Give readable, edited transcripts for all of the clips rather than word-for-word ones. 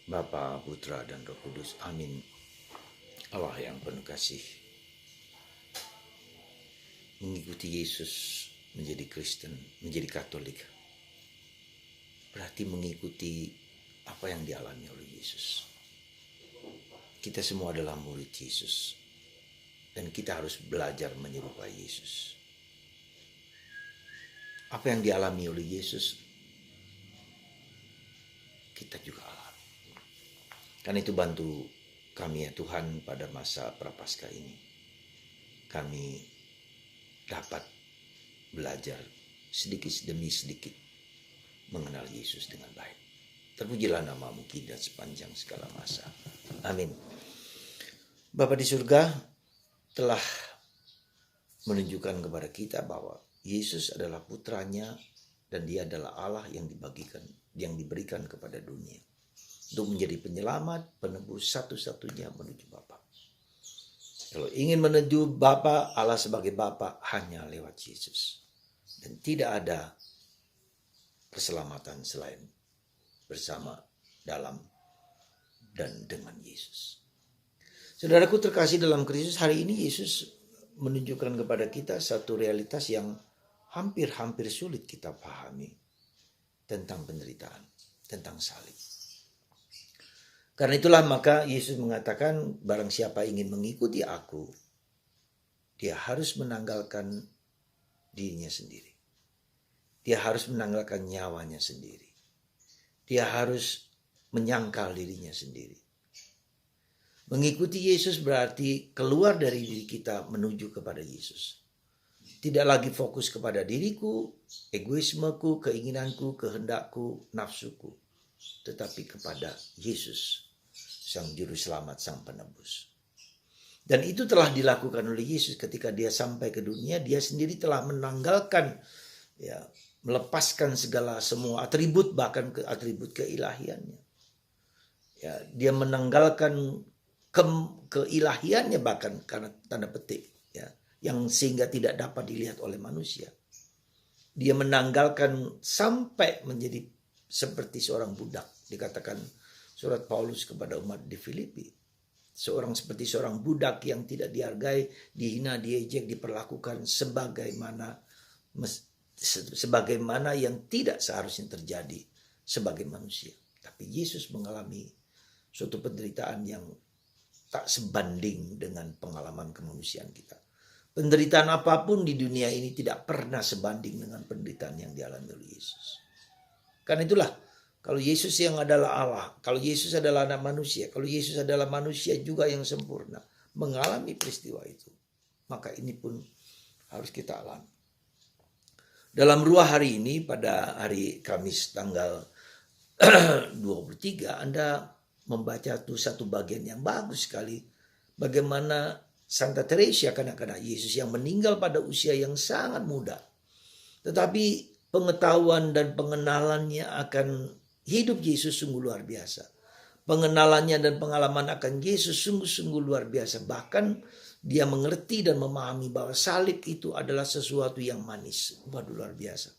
Bapa, Putra, dan Roh Kudus. Amin. Allah yang penuh kasih. Mengikuti Yesus menjadi Kristen, menjadi Katolik, berarti mengikuti apa yang dialami oleh Yesus. Kita semua adalah murid Yesus, dan kita harus belajar menyerupai Yesus. Apa yang dialami oleh Yesus, kita juga alami. Karena itu bantu kami ya Tuhan pada masa Prapaskah ini. Kami dapat belajar sedikit demi sedikit mengenal Yesus dengan baik. Terpujilah namamu kini dan sepanjang segala masa. Amin. Bapa di surga telah menunjukkan kepada kita bahwa Yesus adalah putranya dan dia adalah Allah yang diberikan kepada dunia untuk menjadi penyelamat, penebus satu-satunya menuju Bapa. Kalau ingin menuju Bapa, Allah sebagai Bapa hanya lewat Yesus. Dan tidak ada keselamatan selain bersama, dalam, dan dengan Yesus. Saudaraku terkasih dalam Kristus, hari ini Yesus menunjukkan kepada kita satu realitas yang hampir-hampir sulit kita pahami tentang penderitaan, tentang salib. Karena itulah maka Yesus mengatakan, barang siapa ingin mengikuti aku, dia harus menanggalkan dirinya sendiri. Dia harus menanggalkan nyawanya sendiri. Dia harus menyangkal dirinya sendiri. Mengikuti Yesus berarti keluar dari diri kita menuju kepada Yesus. Tidak lagi fokus kepada diriku, egoismeku, keinginanku, kehendakku, nafsuku. Tetapi kepada Yesus, Sang Juru Selamat, Sang Penebus. Dan itu telah dilakukan oleh Yesus ketika dia sampai ke dunia. Dia sendiri telah menanggalkan, melepaskan semua atribut, bahkan atribut keilahiannya. Dia menanggalkan keilahiannya bahkan karena tanda petik, yang sehingga tidak dapat dilihat oleh manusia. Dia menanggalkan sampai menjadi seperti seorang budak. Dikatakan surat Paulus kepada umat di Filipi. Seperti seorang budak yang tidak dihargai, dihina, diejek, diperlakukan sebagaimana yang tidak seharusnya terjadi sebagai manusia. Tapi Yesus mengalami suatu penderitaan yang tak sebanding dengan pengalaman kemanusiaan kita. Penderitaan apapun di dunia ini tidak pernah sebanding dengan penderitaan yang dialami oleh Yesus. Karena itulah, kalau Yesus yang adalah Allah, kalau Yesus adalah anak manusia, kalau Yesus adalah manusia juga yang sempurna, mengalami peristiwa itu, maka ini pun harus kita alami. Dalam ruah hari ini, pada hari Kamis tanggal 23, Anda membaca satu bagian yang bagus sekali. Bagaimana Santa Teresa, kanak-kanak Yesus yang meninggal pada usia yang sangat muda. Tetapi pengetahuan dan pengenalannya akan hidup Yesus sungguh luar biasa. Pengenalannya dan pengalaman akan Yesus sungguh-sungguh luar biasa. Bahkan dia mengerti dan memahami bahwa salib itu adalah sesuatu yang manis. Waduh, luar biasa.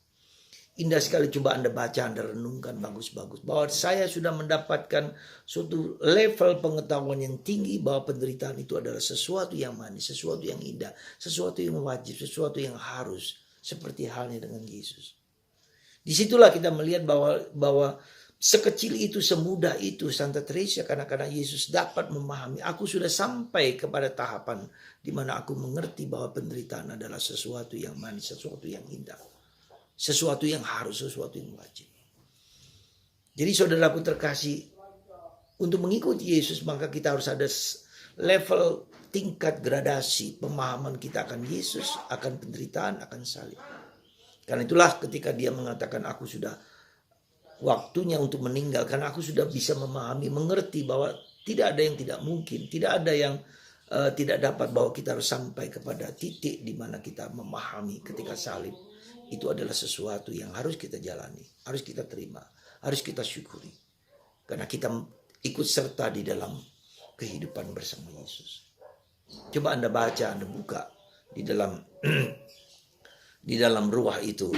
Indah sekali, coba Anda baca, Anda renungkan bagus-bagus. Bahwa saya sudah mendapatkan suatu level pengetahuan yang tinggi bahwa penderitaan itu adalah sesuatu yang manis, sesuatu yang indah, sesuatu yang wajib, sesuatu yang harus. Seperti halnya dengan Yesus. Disitulah kita melihat bahwa sekecil itu, semudah itu Santa Teresa, karena Yesus dapat memahami. Aku sudah sampai kepada tahapan di mana aku mengerti bahwa penderitaan adalah sesuatu yang manis, sesuatu yang indah, sesuatu yang harus, sesuatu yang wajib. Jadi saudaraku terkasih, untuk mengikuti Yesus maka kita harus ada level, tingkat gradasi pemahaman kita akan Yesus, akan penderitaan, akan salib. Karena itulah ketika dia mengatakan aku sudah waktunya untuk meninggal, karena aku sudah bisa memahami, mengerti bahwa tidak ada yang tidak mungkin, tidak ada yang tidak dapat, bahwa kita harus sampai kepada titik di mana kita memahami ketika salib itu adalah sesuatu yang harus kita jalani, harus kita terima, harus kita syukuri. Karena kita ikut serta di dalam kehidupan bersama Yesus. Coba Anda baca, Anda buka di dalam ruah itu.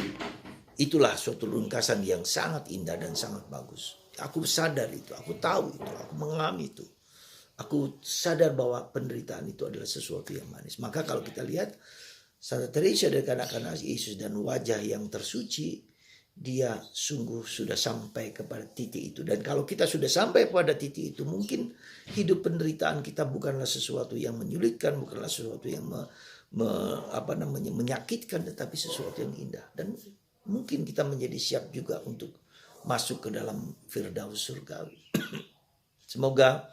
Itulah suatu ringkasan yang sangat indah dan sangat bagus. Aku sadar itu, aku tahu itu, aku mengalami itu. Aku sadar bahwa penderitaan itu adalah sesuatu yang manis. Maka kalau kita lihat Santa Teresa dari kanak-kanak Yesus dan wajah yang tersuci, dia sungguh sudah sampai kepada titik itu. Dan kalau kita sudah sampai pada titik itu, mungkin hidup penderitaan kita bukanlah sesuatu yang menyulitkan, bukanlah sesuatu yang menyakitkan, tetapi sesuatu yang indah. Dan mungkin kita menjadi siap juga untuk masuk ke dalam Firdaus surgawi. Semoga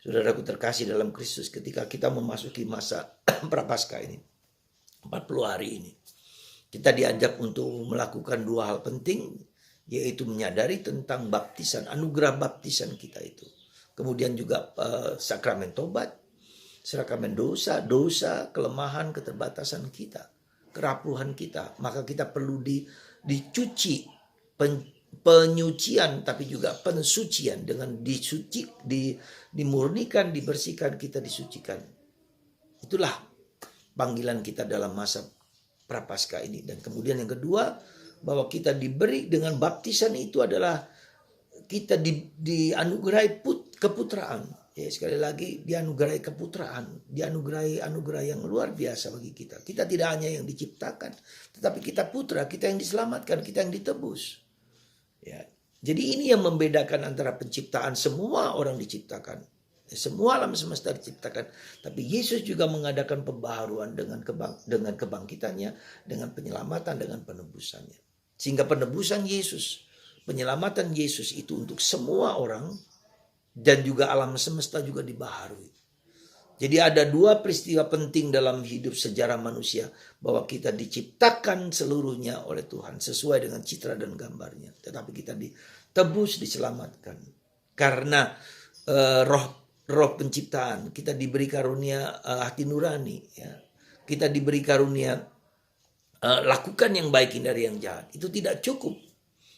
saudaraku terkasih dalam Kristus, ketika kita memasuki masa Prapaskah ini, 40 hari ini, kita diajak untuk melakukan 2 hal penting, yaitu menyadari tentang baptisan, anugerah baptisan kita itu. Kemudian juga sakramen tobat, sakramen dosa, kelemahan, keterbatasan kita, kerapuhan kita. Maka kita perlu dicuci, penyucian, tapi juga pensucian. Dengan dimurnikan, dibersihkan, kita disucikan. Itulah panggilan kita dalam masa Prapaskah ini. Dan kemudian yang kedua, bahwa kita diberi dengan baptisan itu adalah kita dianugerahi keputraan. Ya, sekali lagi dianugerahi keputraan, dianugerahi anugerah yang luar biasa bagi kita. Kita tidak hanya yang diciptakan, tetapi kita putra, kita yang diselamatkan, kita yang ditebus. Ya, jadi ini yang membedakan antara penciptaan, semua orang diciptakan. Semua alam semesta diciptakan, tapi Yesus juga mengadakan pembaharuan dengan kebangkitannya, dengan penyelamatan, dengan penebusannya. Sehingga penebusan Yesus, penyelamatan Yesus itu untuk semua orang, dan juga alam semesta juga dibaharui. Jadi ada 2 peristiwa penting dalam hidup sejarah manusia, bahwa kita diciptakan seluruhnya oleh Tuhan sesuai dengan citra dan gambarnya, tetapi kita ditebus, diselamatkan karena roh penciptaan. Kita diberi karunia hati nurani, ya. Kita diberi karunia lakukan yang baik, hindari yang jahat. Itu tidak cukup.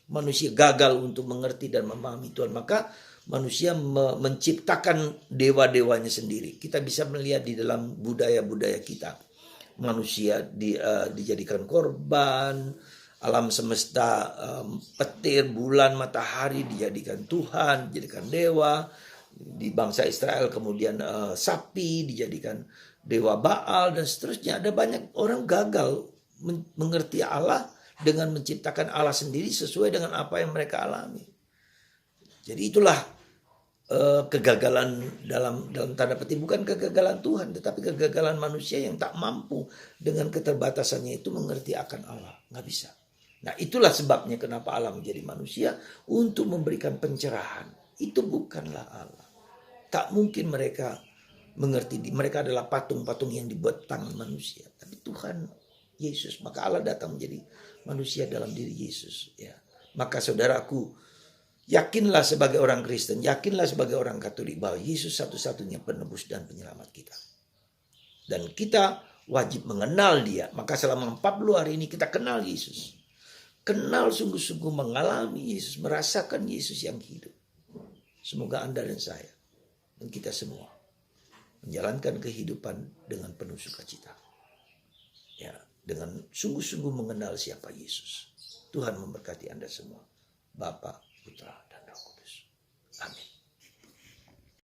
Manusia gagal untuk mengerti dan memahami Tuhan, maka manusia menciptakan dewa-dewanya sendiri. Kita bisa melihat di dalam budaya-budaya kita, manusia dijadikan korban, alam semesta, petir, bulan, matahari dijadikan Tuhan, dijadikan dewa. Di bangsa Israel kemudian sapi dijadikan dewa Baal dan seterusnya. Ada banyak orang gagal mengerti Allah dengan menciptakan Allah sendiri sesuai dengan apa yang mereka alami. Jadi itulah kegagalan dalam tanda petik, bukan kegagalan Tuhan, tetapi kegagalan manusia yang tak mampu dengan keterbatasannya itu mengerti akan Allah. Nggak bisa. Nah, itulah sebabnya kenapa Allah menjadi manusia, untuk memberikan pencerahan. Itu bukanlah Allah. Tak mungkin mereka mengerti. Mereka adalah patung-patung yang dibuat tangan manusia. Tapi Tuhan Yesus, maka Allah datang menjadi manusia dalam diri Yesus. Ya. Maka saudaraku, yakinlah sebagai orang Kristen, yakinlah sebagai orang Katolik, bahwa Yesus satu-satunya penebus dan penyelamat kita. Dan kita wajib mengenal Dia. Maka selama 40 hari ini kita kenal Yesus. Kenal sungguh-sungguh, mengalami Yesus, merasakan Yesus yang hidup. Semoga Anda dan saya dan kita semua menjalankan kehidupan dengan penuh sukacita. Ya, dengan sungguh-sungguh mengenal siapa Yesus. Tuhan memberkati Anda semua. Bapa, Putra, dan Roh Kudus. Amin.